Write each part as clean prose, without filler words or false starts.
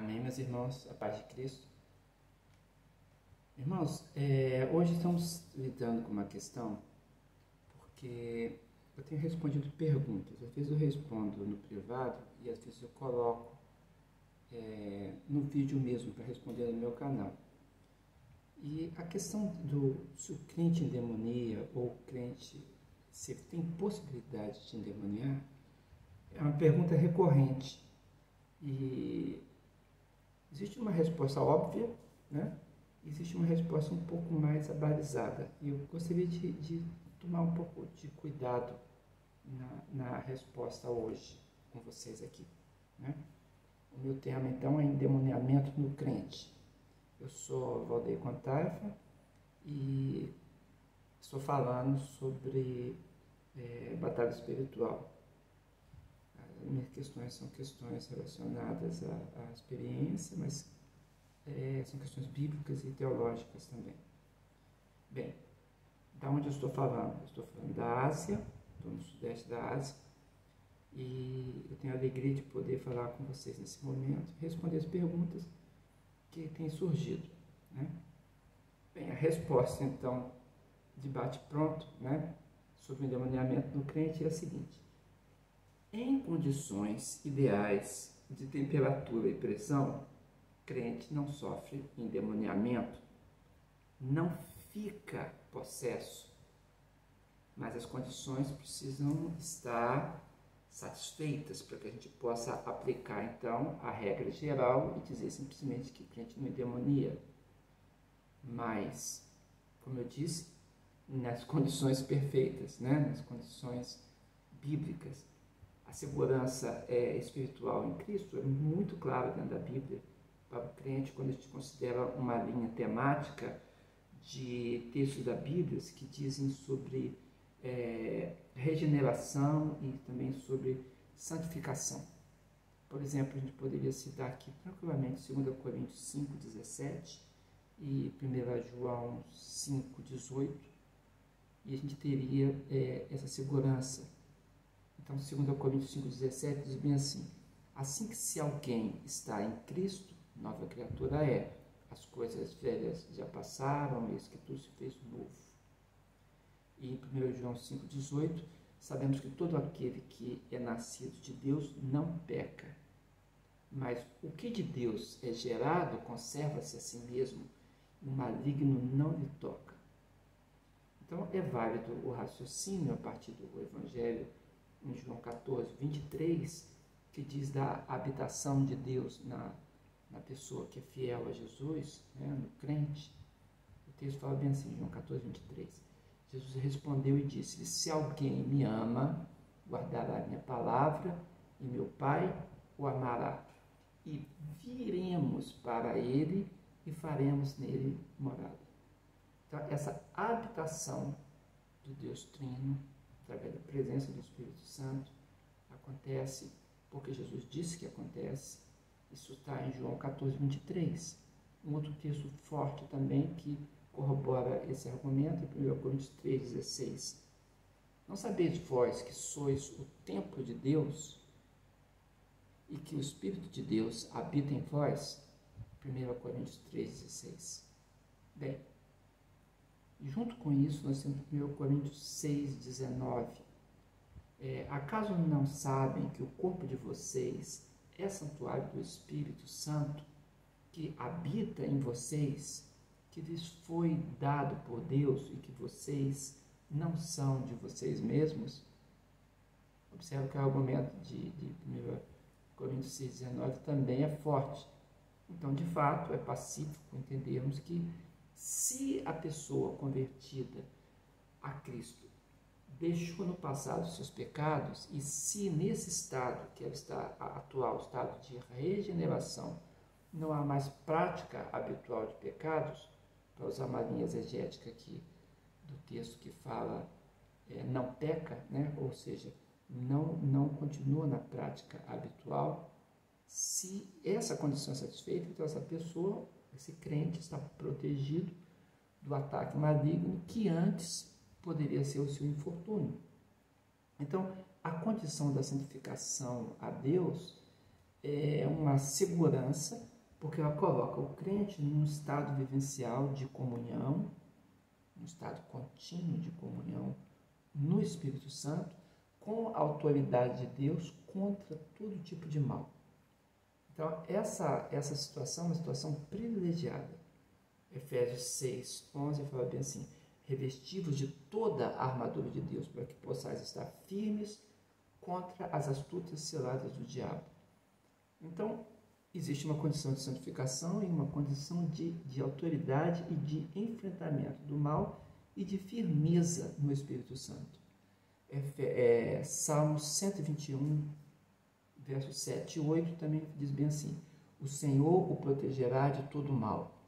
Amém, meus irmãos, a paz de Cristo. Irmãos, hoje estamos lidando com uma questão, porque eu tenho respondido perguntas. Às vezes eu respondo no privado e às vezes eu coloco no vídeo mesmo para responder no meu canal. E a questão se o crente endemonia ou o crente se ele tem possibilidade de endemoniar é uma pergunta recorrente. E existe uma resposta óbvia, né? Existe uma resposta um pouco mais abalizada. E eu gostaria de tomar um pouco de cuidado na resposta hoje com vocês aqui, né? O meu tema, então, é endemoniamento no crente. Eu sou Valdeir Contaifa e estou falando sobre batalha espiritual. As minhas questões são questões relacionadas à experiência, mas são questões bíblicas e teológicas também. Bem, da onde eu estou falando? Eu estou falando da Ásia, estou no sudeste da Ásia, e eu tenho a alegria de poder falar com vocês nesse momento, responder as perguntas que têm surgido, né? Bem, a resposta, então, de bate-pronto, né, sobre o endemoniamento no crente é a seguinte: em condições ideais de temperatura e pressão, crente não sofre endemoniamento, não fica possesso, mas as condições precisam estar satisfeitas para que a gente possa aplicar então a regra geral e dizer simplesmente que crente não endemonia. Mas, como eu disse, nas condições perfeitas, né? Nas condições bíblicas, a segurança espiritual em Cristo é muito clara dentro da Bíblia para o crente, quando a gente considera uma linha temática de textos da Bíblia que dizem sobre regeneração e também sobre santificação. Por exemplo, a gente poderia citar aqui tranquilamente 2 Coríntios 5,17 e 1 João 5,18, e a gente teria essa segurança. Então, 2 Coríntios 5,17 diz bem assim: assim que se alguém está em Cristo, nova criatura é. As coisas velhas já passaram, eis que tudo se fez novo. E em 1 João 5,18, sabemos que todo aquele que é nascido de Deus não peca. Mas o que de Deus é gerado conserva-se a si mesmo, e o maligno não lhe toca. Então, é válido o raciocínio a partir do Evangelho em João 14, 23, que diz da habitação de Deus na pessoa que é fiel a Jesus, né, no crente. O texto fala bem assim, João 14, 23. Jesus respondeu e disse: se alguém me ama, guardará a minha palavra, e meu Pai o amará. E viremos para ele e faremos nele morada. Então, essa habitação do Deus Trino, através da presença do Espírito Santo, acontece porque Jesus disse que acontece. Isso está em João 14, 23. Um outro texto forte também que corrobora esse argumento é 1 Coríntios 3, 16. Não sabeis vós que sois o templo de Deus e que o Espírito de Deus habita em vós? 1 Coríntios 3, 16. Bem, junto com isso nós temos 1 Coríntios 6, 19. Acaso não sabem que o corpo de vocês é santuário do Espírito Santo, que habita em vocês, que lhes foi dado por Deus e que vocês não são de vocês mesmos? Observe que o argumento de 1 Coríntios 6,19 também é forte. Então, de fato, é pacífico entendermos que se a pessoa convertida a Cristo deixou no passado os seus pecados, e se nesse estado, que é o atual estado de regeneração, não há mais prática habitual de pecados, para usar uma linha exegética aqui do texto que fala não peca, né? Ou seja, não continua na prática habitual, se essa condição é satisfeita, então essa pessoa, esse crente, está protegido do ataque maligno que antes poderia ser o seu infortúnio. Então, a condição da santificação a Deus é uma segurança, porque ela coloca o crente num estado vivencial de comunhão, um estado contínuo de comunhão no Espírito Santo, com a autoridade de Deus contra todo tipo de mal. Então, essa situação é uma situação privilegiada. Efésios 6, 11 fala bem assim: revestivos de toda a armadura de Deus, para que possais estar firmes contra as astutas ciladas do diabo. Então, existe uma condição de santificação e uma condição de autoridade e de enfrentamento do mal e de firmeza no Espírito Santo. Salmos 121, versos 7 e 8 também diz bem assim: o Senhor o protegerá de todo mal,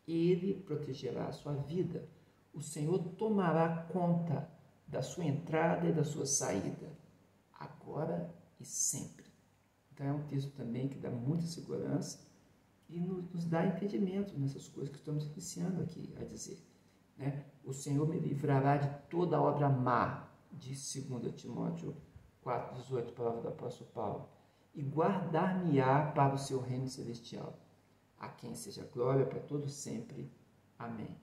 Ele protegerá a sua vida, o Senhor tomará conta da sua entrada e da sua saída, agora e sempre. Então é um texto também que dá muita segurança e nos dá entendimento nessas coisas que estamos iniciando aqui a dizer, né? O Senhor me livrará de toda obra má, diz 2 Timóteo 4,18, palavra do apóstolo Paulo, e guardar-me-á para o seu reino celestial, a quem seja glória para todos sempre. Amém.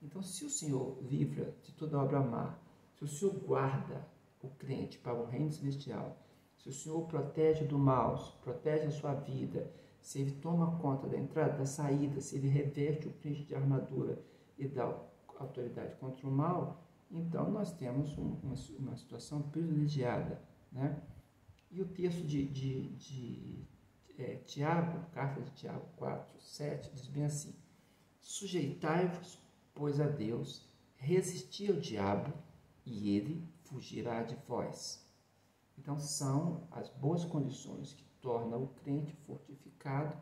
Então, se o Senhor livra de toda obra má, se o Senhor guarda o crente para o reino celestial, se o Senhor protege do mal, se protege a sua vida, se Ele toma conta da entrada, da saída, se Ele reveste o crente de armadura e dá autoridade contra o mal, então nós temos uma situação privilegiada, né? E o texto de Tiago, carta de Tiago 4, 7, diz bem assim: sujeitai-vos, pois, a Deus, resisti ao diabo, e ele fugirá de vós. Então, são as boas condições que tornam o crente fortificado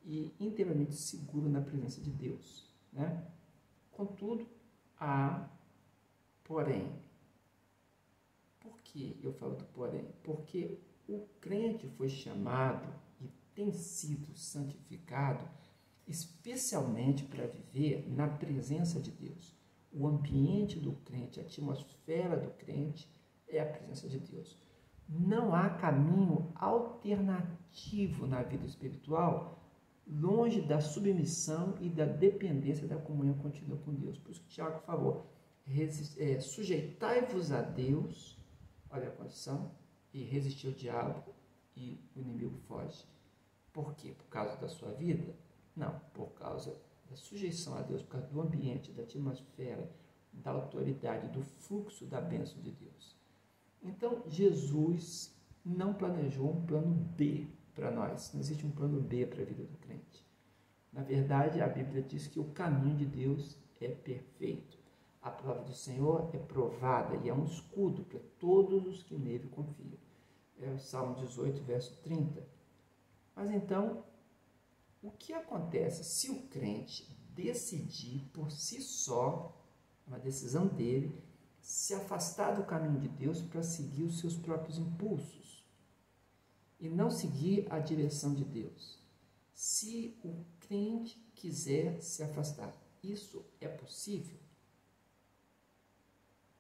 e inteiramente seguro na presença de Deus, né? Contudo, há porém. Por que eu falo do porém? Porque o crente foi chamado e tem sido santificado especialmente para viver na presença de Deus. O ambiente do crente, a atmosfera do crente é a presença de Deus. Não há caminho alternativo na vida espiritual longe da submissão e da dependência da comunhão contínua com Deus. Por isso que Tiago falou: sujeitai-vos a Deus, olha a condição, e resistir ao diabo, e o inimigo foge. Por quê? Por causa da sua vida? Não, por causa da sujeição a Deus, por causa do ambiente, da atmosfera, da autoridade, do fluxo da bênção de Deus. Então, Jesus não planejou um plano B para nós. Não existe um plano B para a vida do crente. Na verdade, a Bíblia diz que o caminho de Deus é perfeito. A palavra do Senhor é provada e é um escudo para todos os que nele confiam. É o Salmo 18, verso 30. Mas então, o que acontece se o crente decidir por si só, uma decisão dele, se afastar do caminho de Deus para seguir os seus próprios impulsos e não seguir a direção de Deus? Se o crente quiser se afastar, isso é possível?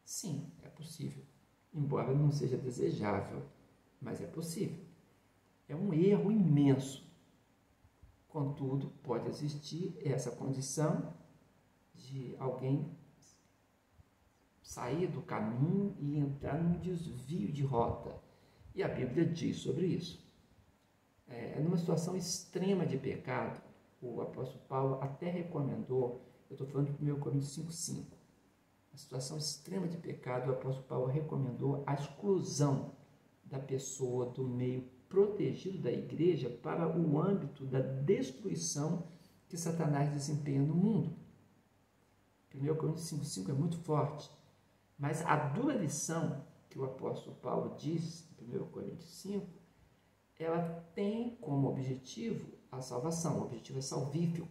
Sim, é possível, embora não seja desejável, mas é possível. É um erro imenso. Contudo, pode existir essa condição de alguém sair do caminho e entrar num desvio de rota. E a Bíblia diz sobre isso. Numa situação extrema de pecado, o apóstolo Paulo até recomendou, eu estou falando de 1 Coríntios 5,5, a situação extrema de pecado, o apóstolo Paulo recomendou a exclusão da pessoa do meio protegido da igreja para o âmbito da destruição que Satanás desempenha no mundo. 1 Coríntios 5,5 é muito forte, mas a dura lição que o apóstolo Paulo diz em 1 Coríntios 5, ela tem como objetivo a salvação, o objetivo é salvífico.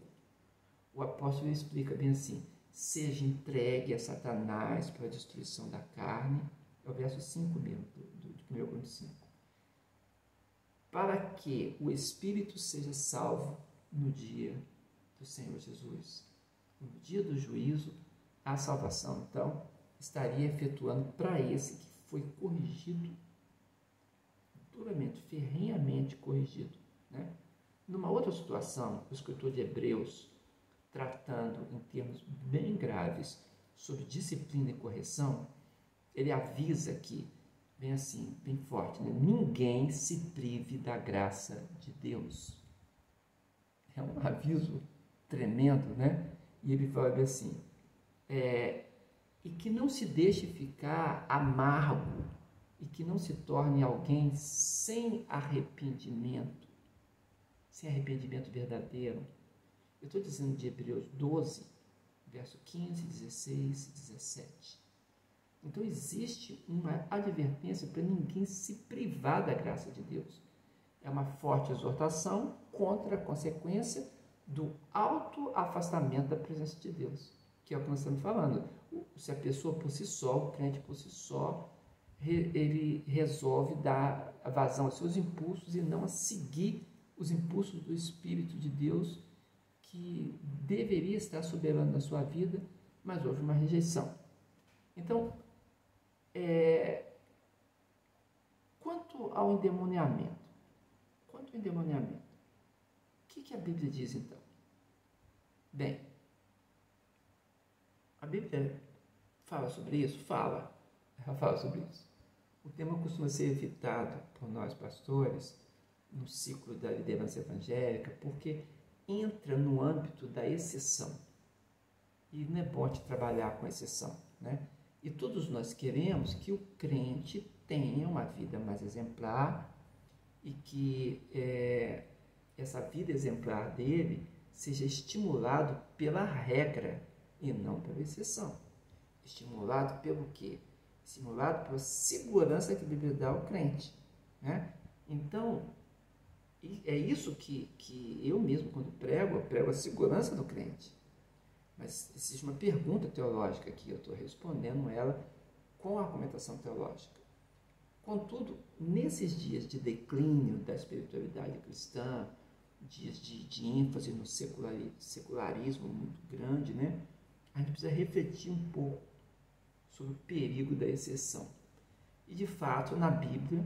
O apóstolo explica bem assim: seja entregue a Satanás para a destruição da carne, é o verso 5 mesmo, de 1 Coríntios 5, para que o espírito seja salvo no dia do Senhor Jesus. No dia do juízo, a salvação, então, estaria efetuando para esse que foi corrigido, duramente, ferrenhamente corrigido, né? Numa outra situação, o escritor de Hebreus, tratando em termos bem graves sobre disciplina e correção, ele avisa que, bem assim, bem forte, né? Ninguém se prive da graça de Deus. É um aviso tremendo, né? E ele fala assim, e que não se deixe ficar amargo e que não se torne alguém sem arrependimento verdadeiro. Eu estou dizendo de Hebreus 12, verso 15, 16 e 17. Então existe uma advertência para ninguém se privar da graça de Deus. É uma forte exortação contra a consequência do autoafastamento da presença de Deus, que é o que nós estamos falando. Se a pessoa por si só, o crente por si só, ele resolve dar vazão aos seus impulsos e não a seguir os impulsos do Espírito de Deus, que deveria estar soberano na sua vida, mas houve uma rejeição. Então, quanto ao endemoniamento, o que a Bíblia diz então? Bem, a Bíblia fala sobre isso? Ela fala sobre isso. O tema costuma ser evitado por nós pastores no ciclo da liderança evangélica, porque entra no âmbito da exceção. E não é bom te trabalhar com exceção, né? E todos nós queremos que o crente tenha uma vida mais exemplar e que essa vida exemplar dele seja estimulado pela regra e não pela exceção. Estimulado pelo quê? Estimulado pela segurança que a Bíblia dá ao crente, né? Então, é isso que eu mesmo, quando prego, eu prego a segurança do crente. Mas existe uma pergunta teológica aqui, eu estou respondendo ela com argumentação teológica. Contudo, nesses dias de declínio da espiritualidade cristã, dias de ênfase no secularismo muito grande, né? A gente precisa refletir um pouco sobre o perigo da exceção. E, de fato, na Bíblia,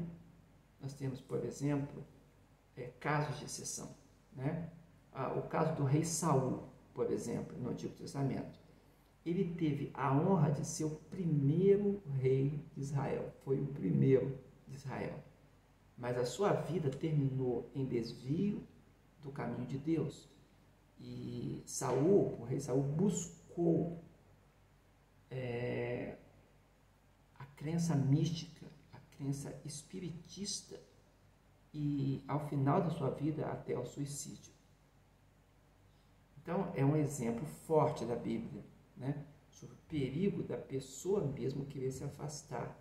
nós temos, por exemplo, casos de exceção, né? O caso do rei Saul, por exemplo, no Antigo Testamento. Ele teve a honra de ser o primeiro rei de Israel, foi o primeiro de Israel. Mas a sua vida terminou em desvio do caminho de Deus. E o rei Saul, buscou a crença mística, a crença espiritista, e ao final da sua vida até o suicídio. Então é um exemplo forte da Bíblia, né, sobre o perigo da pessoa mesmo querer se afastar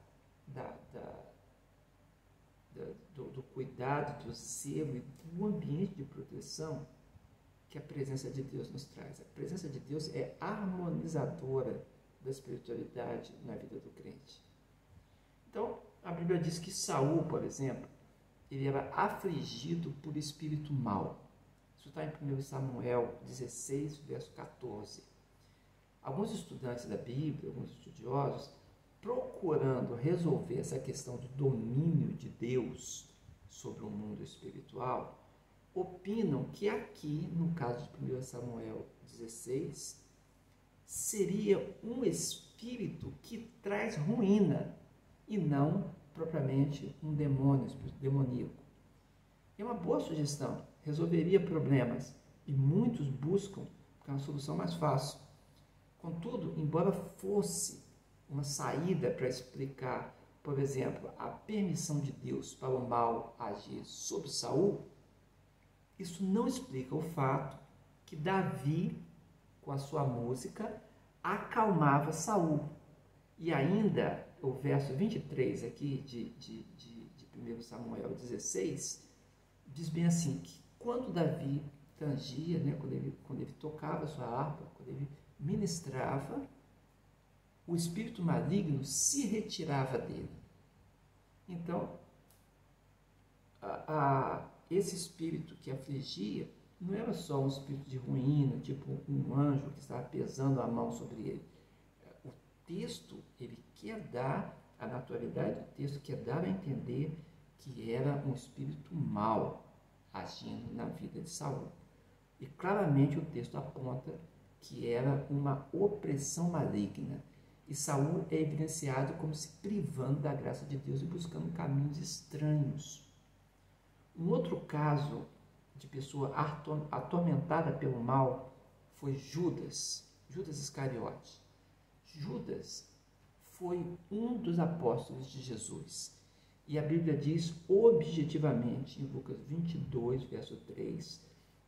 do cuidado, do zelo e do ambiente de proteção que a presença de Deus nos traz. A presença de Deus é harmonizadora da espiritualidade na vida do crente. Então, a Bíblia diz que Saul, por exemplo, ele era afligido por espírito mau. Isso está em 1 Samuel 16, verso 14. Alguns estudantes da Bíblia, alguns estudiosos, procurando resolver essa questão do domínio de Deus sobre o mundo espiritual, opinam que aqui, no caso de 1 Samuel 16, seria um espírito que traz ruína e não propriamente um demônio, espírito demoníaco. É uma boa sugestão, resolveria problemas e muitos buscam porque é uma solução mais fácil. Contudo, embora fosse uma saída para explicar, por exemplo, a permissão de Deus para o mal agir sobre Saul, isso não explica o fato que Davi, com a sua música, acalmava Saul. E ainda o verso 23 aqui de 1 Samuel 16, diz bem assim, que quando Davi tangia, né, quando ele tocava a sua harpa, quando ele ministrava, o espírito maligno se retirava dele. Então, esse espírito que afligia não era só um espírito de ruína, tipo um anjo que estava pesando a mão sobre ele. O texto, ele quer dar, a naturalidade do texto quer dar a entender que era um espírito mau agindo na vida de Saul. E claramente o texto aponta que era uma opressão maligna. E Saul é evidenciado como se privando da graça de Deus e buscando caminhos estranhos. Um outro caso de pessoa atormentada pelo mal foi Judas Iscariote. Judas foi um dos apóstolos de Jesus. E a Bíblia diz objetivamente, em Lucas 22, verso 3,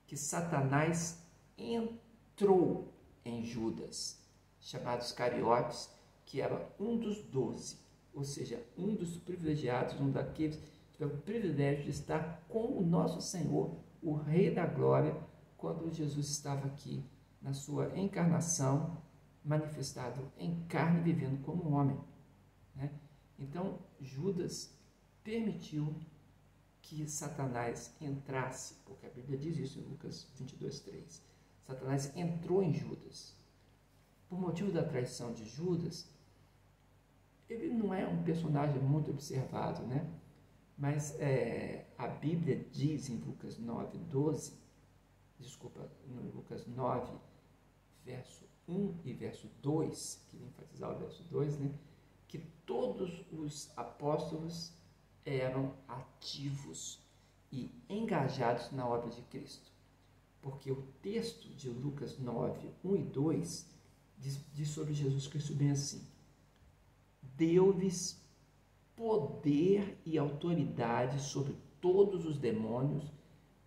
que Satanás entrou em Judas, chamado Iscariotes, que era um dos 12, ou seja, um dos privilegiados, um daqueles que tiveram o privilégio de estar com o nosso Senhor, o Rei da Glória, quando Jesus estava aqui na sua encarnação, manifestado em carne, vivendo como um homem, né? Então, Judas permitiu que Satanás entrasse, porque a Bíblia diz isso em Lucas 22, 3. Satanás entrou em Judas. Por motivo da traição de Judas, ele não é um personagem muito observado, né? Mas a Bíblia diz em Lucas 9, 12, no Lucas 9, verso 1 e verso 2, queria enfatizar o verso 2, né? Que todos os apóstolos eram ativos e engajados na obra de Cristo. Porque o texto de Lucas 9, 1 e 2 diz sobre Jesus Cristo bem assim: deu-lhes poder e autoridade sobre todos os demônios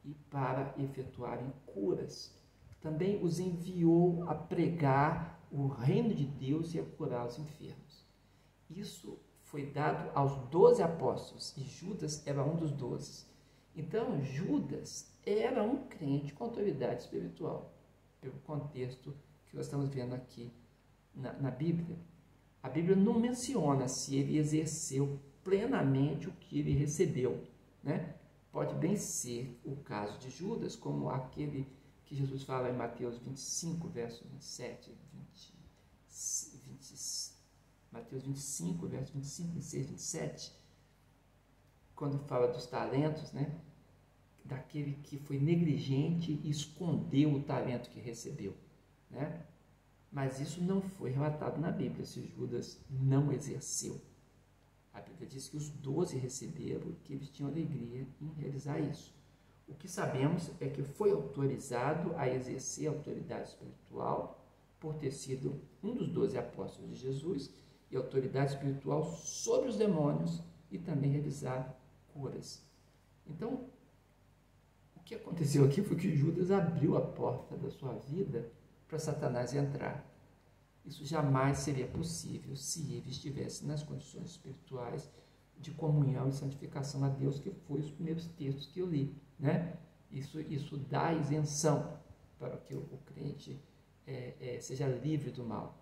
e para efetuarem curas. Também os enviou a pregar o reino de Deus e a curar os enfermos. Isso foi dado aos 12 apóstolos, e Judas era um dos 12. Então, Judas era um crente com autoridade espiritual, pelo contexto que nós estamos vendo aqui na Bíblia. A Bíblia não menciona se ele exerceu plenamente o que ele recebeu, né? Pode bem ser o caso de Judas, como aquele que Jesus fala em Mateus 25, verso 27, Mateus 25, verso 25, 26, 27, quando fala dos talentos, né? Daquele que foi negligente e escondeu o talento que recebeu, né? Mas isso não foi relatado na Bíblia, se Judas não exerceu. A Bíblia diz que os 12 receberam e que eles tinham alegria em realizar isso. O que sabemos é que foi autorizado a exercer a autoridade espiritual por ter sido um dos 12 apóstolos de Jesus e autoridade espiritual sobre os demônios e também realizar curas. Então, o que aconteceu aqui foi que Judas abriu a porta da sua vida para Satanás entrar. Isso jamais seria possível se ele estivesse nas condições espirituais de comunhão e santificação a Deus, que foi os primeiros textos que eu li, né? Isso dá isenção para que o crente seja livre do mal.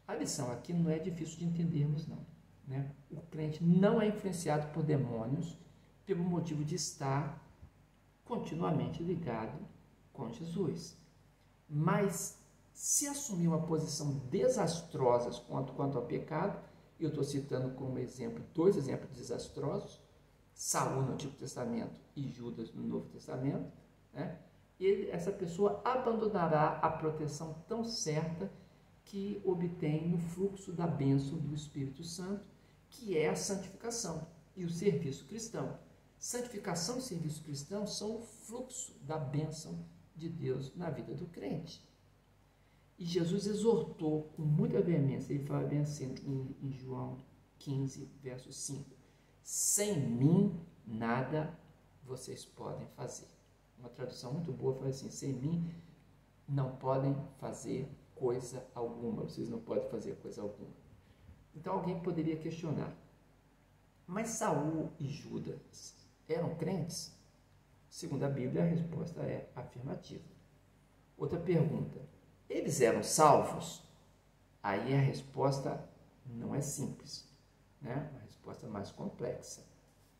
A lição aqui não é difícil de entendermos, não, né? O crente não é influenciado por demônios pelo motivo de estar continuamente ligado com Jesus. Mas se assumir uma posição desastrosa quanto ao pecado, eu estou citando como exemplo 2 exemplos desastrosos, Saul no Antigo Testamento e Judas no Novo Testamento, né? Essa pessoa abandonará a proteção tão certa que obtém no fluxo da bênção do Espírito Santo, que é a santificação e o serviço cristão. Santificação e serviço cristão são o fluxo da bênção de Deus na vida do crente. E Jesus exortou com muita veemência, ele fala bem assim em João 15, verso 5, sem mim nada vocês podem fazer. Uma tradução muito boa fala assim, sem mim não podem fazer coisa alguma, vocês não podem fazer coisa alguma. Então alguém poderia questionar, mas Saul e Judas eram crentes? Segundo a Bíblia, a resposta é afirmativa. Outra pergunta, eles eram salvos? Aí a resposta não é simples, né? Uma resposta mais complexa.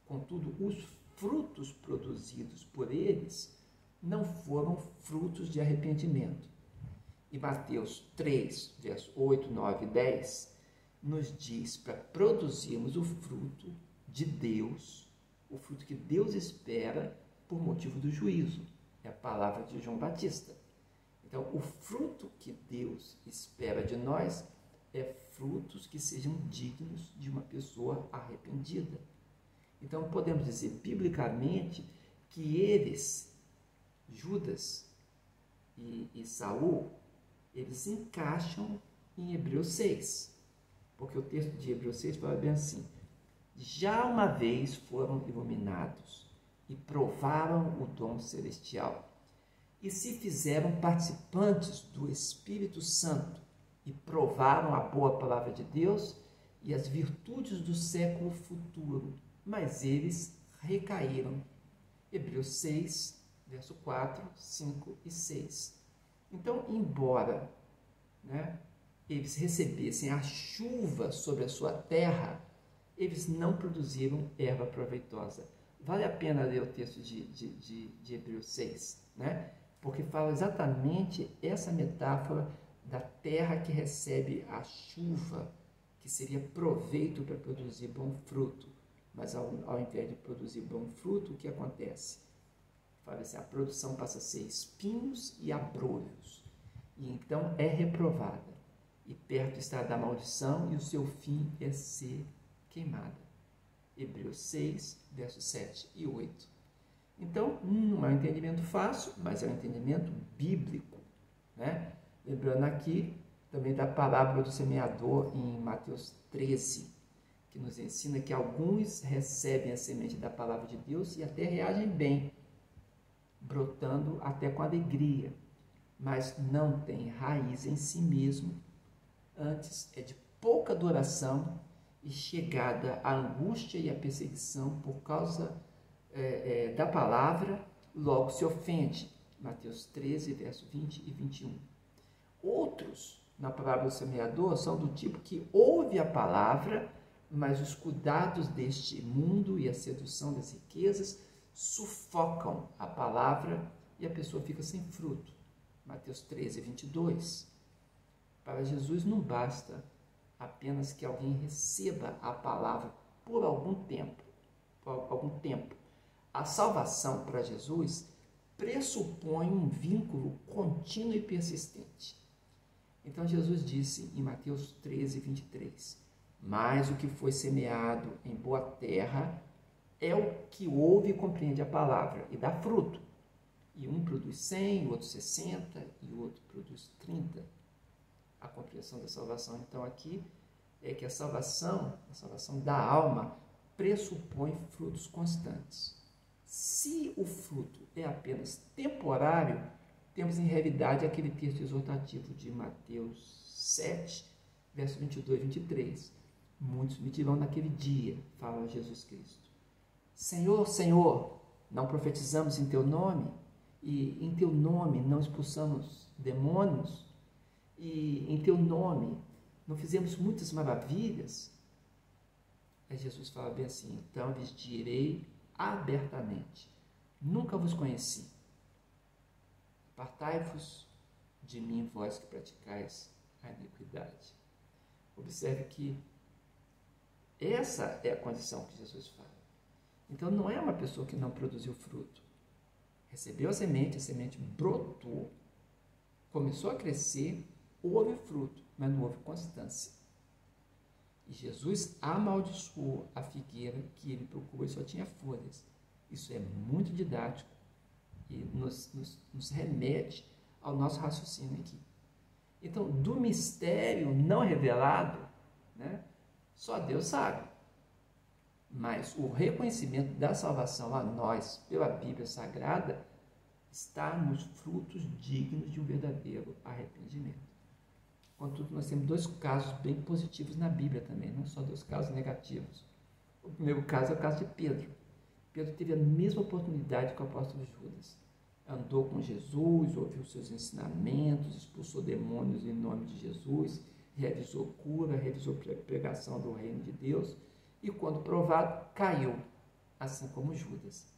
Contudo, os frutos produzidos por eles não foram frutos de arrependimento. E Mateus 3, verso 8, 9 e 10, nos diz para produzirmos o fruto de Deus, o fruto que Deus espera por motivo do juízo. É a palavra de João Batista. Então, o fruto que Deus espera de nós é frutos que sejam dignos de uma pessoa arrependida. Então, podemos dizer, biblicamente, que eles, Judas e Saul, eles encaixam em Hebreus 6. Porque o texto de Hebreus 6 fala bem assim: já uma vez foram iluminados e provaram o dom celestial, e se fizeram participantes do Espírito Santo, e provaram a boa palavra de Deus e as virtudes do século futuro, mas eles recaíram. Hebreus 6, verso 4, 5 e 6. Então, embora, eles recebessem a chuva sobre a sua terra, eles não produziram erva proveitosa. Vale a pena ler o texto de Hebreus 6, porque fala exatamente essa metáfora da terra que recebe a chuva, que seria proveito para produzir bom fruto. Mas ao invés de produzir bom fruto, o que acontece? Fala assim, a produção passa a ser espinhos e abrolhos, e então é reprovada, e perto está da maldição, e o seu fim é ser queimada. Hebreus 6, versos 7 e 8. Então, não é um entendimento fácil, mas é um entendimento bíblico, Lembrando aqui também da parábola do semeador em Mateus 13, que nos ensina que alguns recebem a semente da palavra de Deus e até reagem bem, brotando até com alegria, mas não tem raiz em si mesmo, antes é de pouca duração e chegada à angústia e à perseguição por causa da palavra, logo se ofende. Mateus 13, verso 20 e 21. Outros, na parábola do semeador, são do tipo que ouve a palavra, mas os cuidados deste mundo e a sedução das riquezas sufocam a palavra e a pessoa fica sem fruto. Mateus 13, 22. Para Jesus não basta apenas que alguém receba a palavra por algum tempo. A salvação para Jesus pressupõe um vínculo contínuo e persistente. Então Jesus disse em Mateus 13, 23, mas o que foi semeado em boa terra é o que ouve e compreende a palavra e dá fruto. E um produz 100, o outro 60 e o outro produz 30. A compreensão da salvação, então, aqui é que a salvação da alma, pressupõe frutos constantes. Se o fruto é apenas temporário, temos em realidade aquele texto exortativo de Mateus 7, verso 22 e 23. Muitos me dirão naquele dia, fala Jesus Cristo: Senhor, Senhor, não profetizamos em teu nome? E em teu nome não expulsamos demônios? E em teu nome não fizemos muitas maravilhas? Aí Jesus fala bem assim: então lhes direi abertamente, nunca vos conheci. Apartai-vos de mim, vós que praticais a iniquidade. Observe que essa é a condição que Jesus fala. Então não é uma pessoa que não produziu fruto. Recebeu a semente brotou, começou a crescer, houve fruto, mas não houve constância. E Jesus amaldiçoou a figueira que ele procurou e só tinha folhas. Isso é muito didático e nos remete ao nosso raciocínio aqui. Então, do mistério não revelado, só Deus sabe. Mas o reconhecimento da salvação a nós, pela Bíblia Sagrada, está nos frutos dignos de um verdadeiro arrependimento. Contudo, nós temos dois casos bem positivos na Bíblia também, não só dois casos negativos. O primeiro caso é o caso de Pedro. Pedro teve a mesma oportunidade que o apóstolo Judas. Andou com Jesus, ouviu seus ensinamentos, expulsou demônios em nome de Jesus, realizou cura, realizou pregação do reino de Deus e, quando provado, caiu, assim como Judas.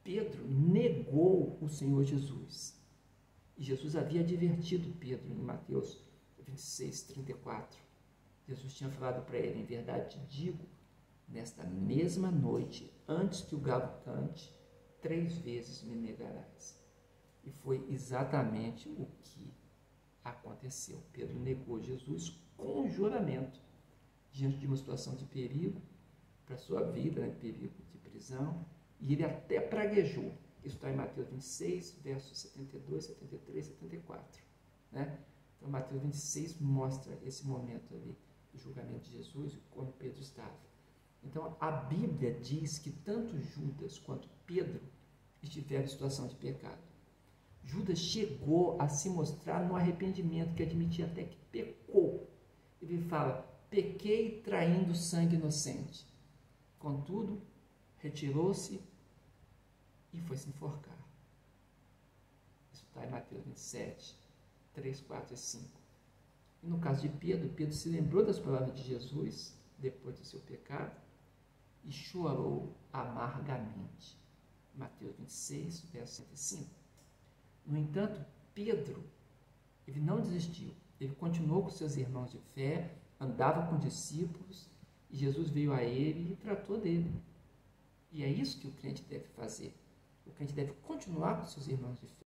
Pedro negou o Senhor Jesus. E Jesus havia advertido Pedro em Mateus 26, 34. Jesus tinha falado para ele: em verdade te digo, nesta mesma noite, antes que o galo cante, 3 vezes me negarás. E foi exatamente o que aconteceu. Pedro negou Jesus com juramento, diante de uma situação de perigo para a sua vida, né, perigo de prisão, e ele até praguejou. Isso está em Mateus 26, versos 72, 73, 74. Né? Então, Mateus 26 mostra esse momento ali do julgamento de Jesus e como Pedro estava. Então, a Bíblia diz que tanto Judas quanto Pedro estiveram em situação de pecado. Judas chegou a se mostrar no arrependimento, que admitia até que pecou. Ele fala, pequei traindo sangue inocente. Contudo, retirou-se e foi se enforcar. Isso está em Mateus 27, 3, 4 e 5. E no caso de Pedro, Pedro se lembrou das palavras de Jesus, depois do seu pecado, e chorou amargamente. Mateus 26, verso 105. No entanto, Pedro, ele não desistiu. Ele continuou com seus irmãos de fé, andava com discípulos, e Jesus veio a ele e tratou dele. E é isso que o crente deve fazer. O crente deve continuar com seus irmãos de fé.